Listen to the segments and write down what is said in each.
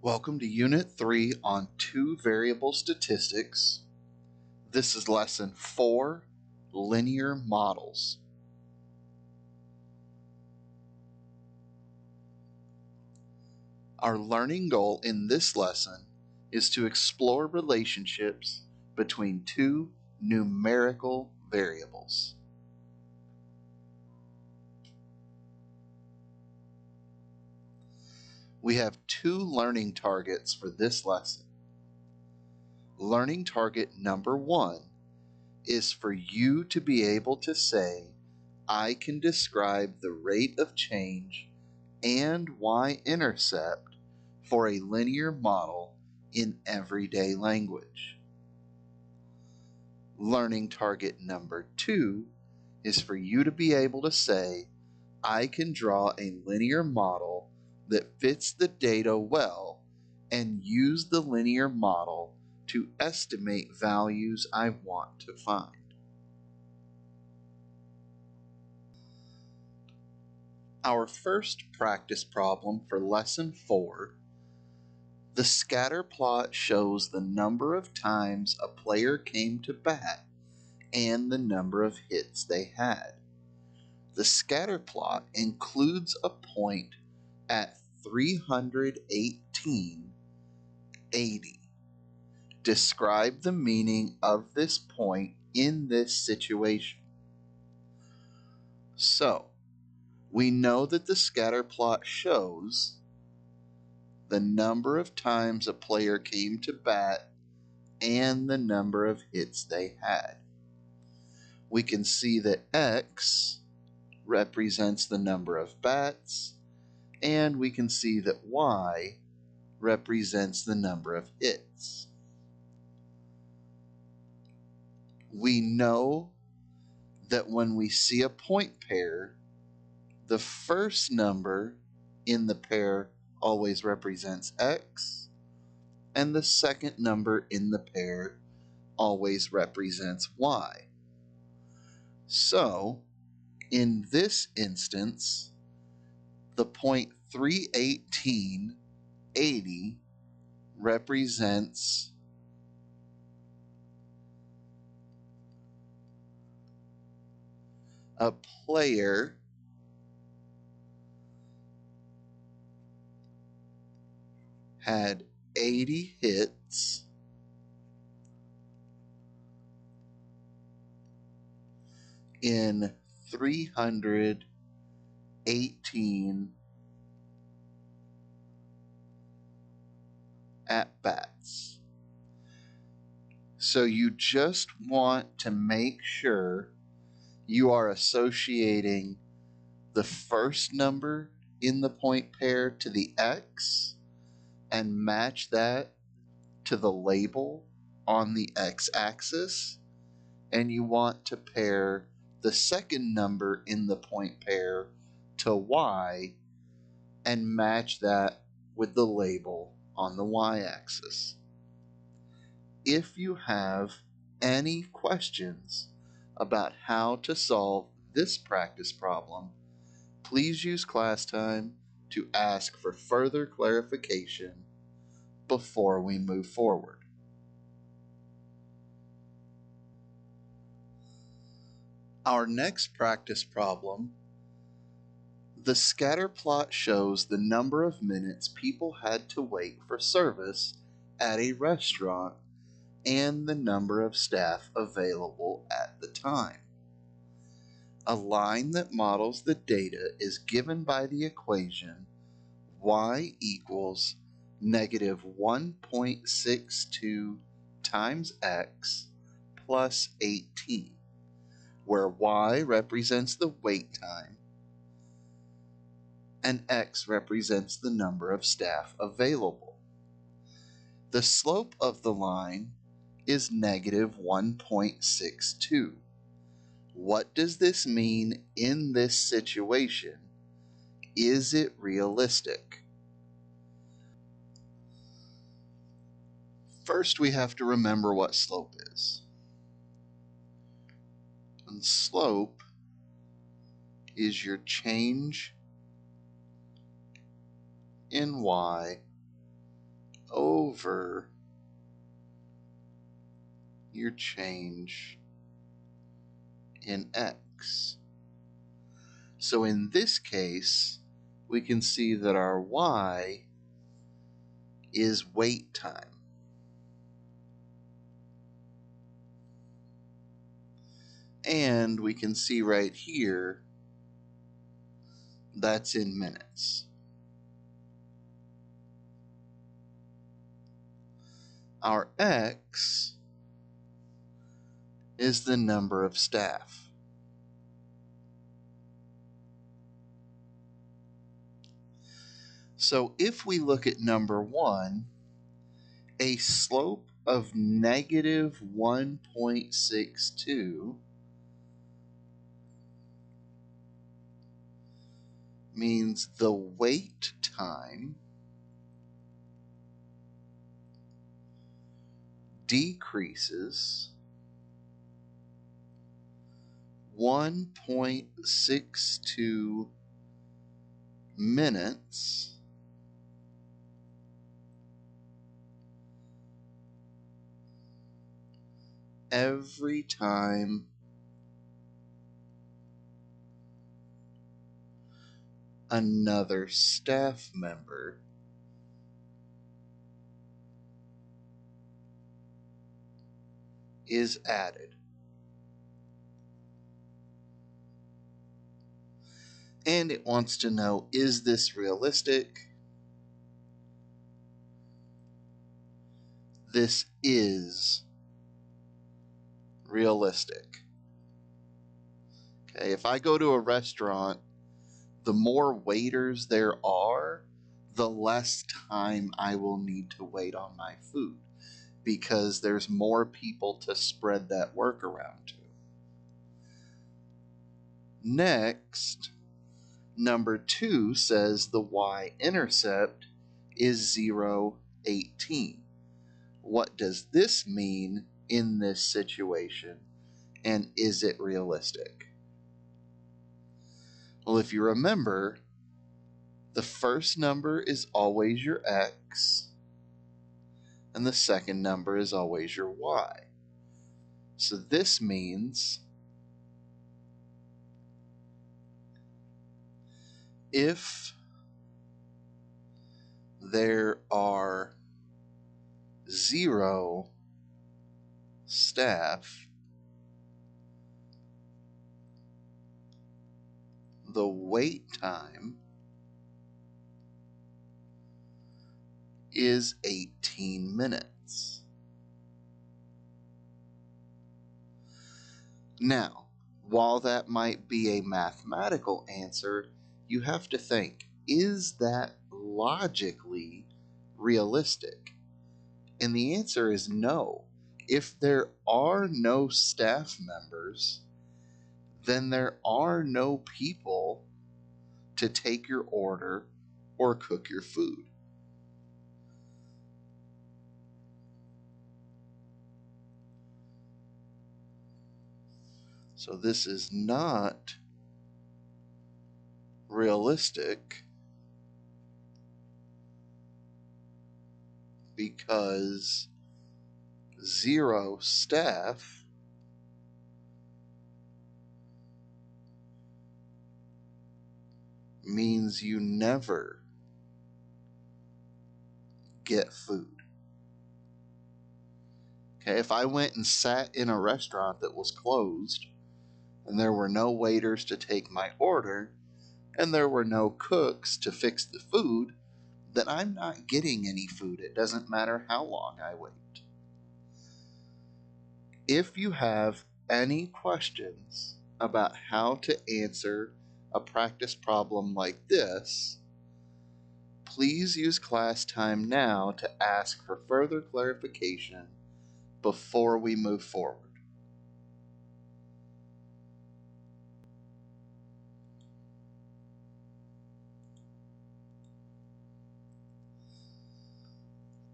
Welcome to Unit 3 on two-variable statistics. This is Lesson 4, Linear Models. Our learning goal in this lesson is to explore relationships between two numerical variables. We have two learning targets for this lesson. Learning target number 1 is for you to be able to say, I can describe the rate of change and y-intercept for a linear model in everyday language. Learning target number 2 is for you to be able to say, I can draw a linear model that fits the data well and use the linear model to estimate values I want to find. Our first practice problem for Lesson 4, the scatter plot shows the number of times a player came to bat and the number of hits they had. The scatter plot includes a point at 318.80. Describe the meaning of this point in this situation. So, we know that the scatter plot shows the number of times a player came to bat and the number of hits they had. We can see that X represents the number of bats, and we can see that Y represents the number of hits. We know that when we see a point pair, the first number in the pair always represents X, and the second number in the pair always represents Y. So, in this instance, the point 318.80 represents a player had 80 hits in 318 at-bats. So you just want to make sure you are associating the first number in the point pair to the X and match that to the label on the X-axis, and you want to pair the second number in the point pair to Y and match that with the label on the Y-axis. If you have any questions about how to solve this practice problem, please use class time to ask for further clarification before we move forward. Our next practice problem, the scatter plot shows the number of minutes people had to wait for service at a restaurant and the number of staff available at the time. A line that models the data is given by the equation y equals negative 1.62 times x plus 18, where y represents the wait time and x represents the number of staff available. The slope of the line is negative 1.62. What does this mean in this situation? Is it realistic? First, we have to remember what slope is. And slope is your change in y over your change in x. So in this case, we can see that our y is wait time. And we can see right here, that's in minutes. Our x is the number of staff. So if we look at number 1, a slope of negative 1.62 means the wait time decreases 1.62 minutes every time another staff member is added. And it wants to know, is this realistic? This is realistic. Okay, if I go to a restaurant, the more waiters there are, the less time I will need to wait on my food, because there's more people to spread that work around to. Next, number 2 says the y-intercept is 0, 18. What does this mean in this situation, and is it realistic? Well, if you remember, the first number is always your x, and the second number is always your y. So this means if there are 0 staff, the wait time is 18 minutes. Now, while that might be a mathematical answer, you have to think, is that logically realistic? And the answer is no. If there are no staff members, then there are no people to take your order or cook your food. So this is not realistic because 0 staff means you never get food. Okay, if I went and sat in a restaurant that was closed and there were no waiters to take my order and there were no cooks to fix the food, then I'm not getting any food. It doesn't matter how long I wait. If you have any questions about how to answer a practice problem like this, please use class time now to ask for further clarification before we move forward.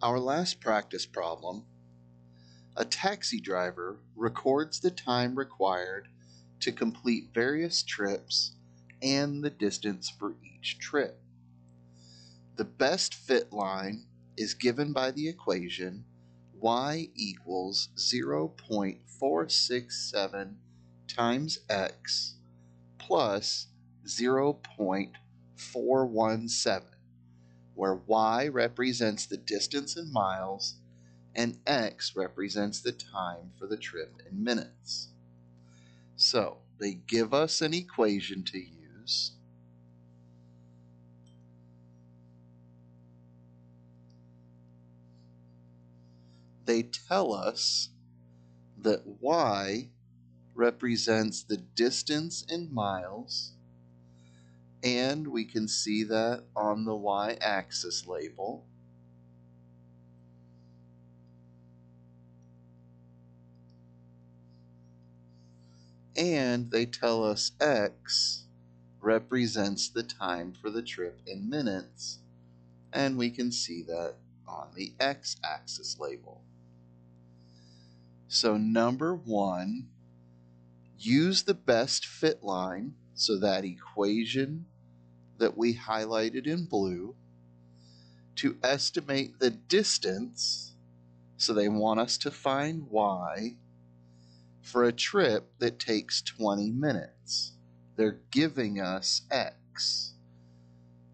Our last practice problem: a taxi driver records the time required to complete various trips and the distance for each trip. The best fit line is given by the equation y equals 0.467 times x plus 0.417, where y represents the distance in miles and x represents the time for the trip in minutes. So they give us an equation to use. They tell us that y represents the distance in miles, and we can see that on the y-axis label. And they tell us x represents the time for the trip in minutes, and we can see that on the x-axis label. So number one, use the best fit line, so that equation that we highlighted in blue, to estimate the distance, so they want us to find y, for a trip that takes 20 minutes. They're giving us x.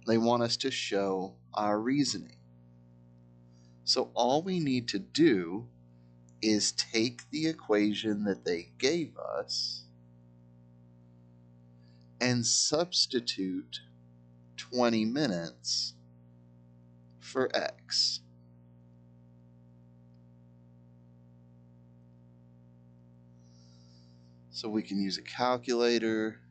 They want us to show our reasoning. So all we need to do is take the equation that they gave us and substitute 20 minutes for x. So we can use a calculator.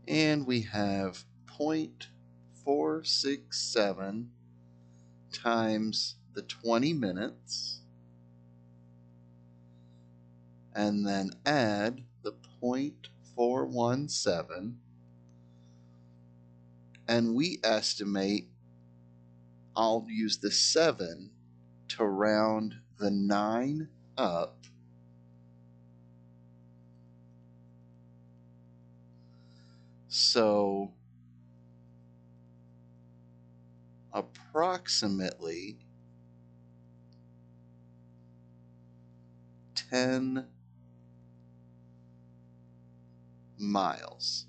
And we have 0.467 times the 20 minutes, and then add the 0.417, and we estimate, I'll use the 7 to round the 9 up, so approximately 10 miles.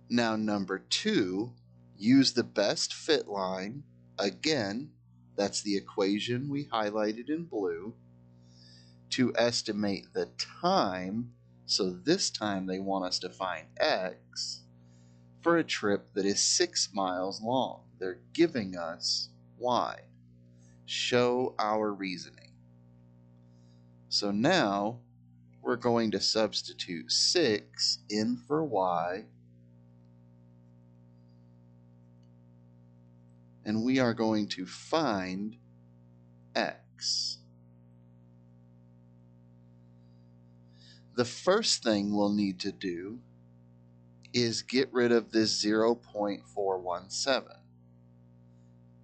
Now number 2, use the best fit line. Again, that's the equation we highlighted in blue, to estimate the time. So this time they want us to find x for a trip that is 6 miles long. They're giving us y. Show our reasoning. So now we're going to substitute 6 in for y, and we are going to find x. The first thing we'll need to do is get rid of this 0.417.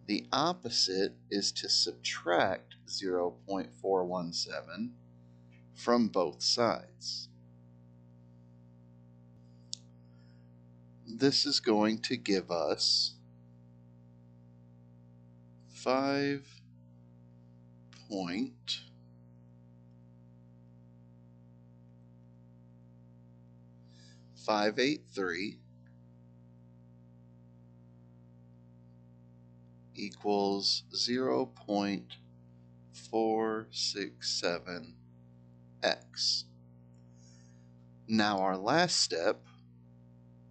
The opposite is to subtract 0.417 from both sides. This is going to give us 5.583 equals 0.467x. Now our last step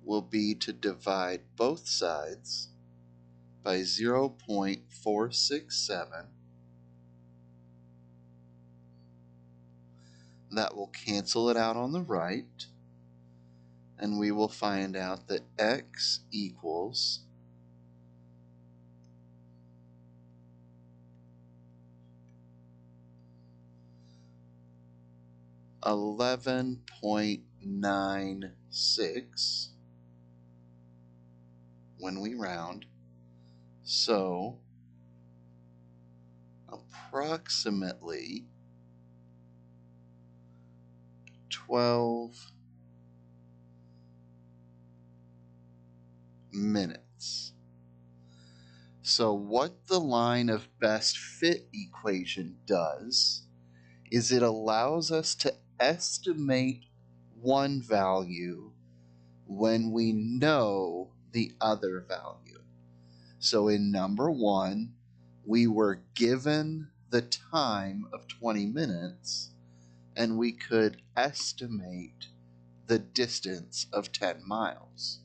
will be to divide both sides by 0.467. That will cancel it out on the right, and we will find out that x equals 11.96 when we round. So approximately 12 minutes. So what the line of best fit equation does is it allows us to estimate one value when we know the other value. So in number one, we were given the time of 20 minutes and we could estimate the distance of 10 miles.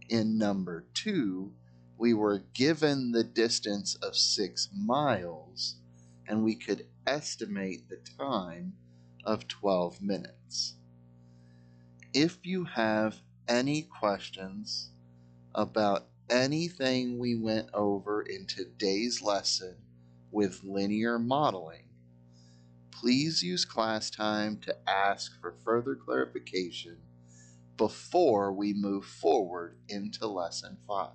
In number two, we were given the distance of 6 miles and we could estimate the time of 12 minutes. If you have any questions about anything we went over in today's lesson with linear modeling, please use class time to ask for further clarification before we move forward into lesson 5.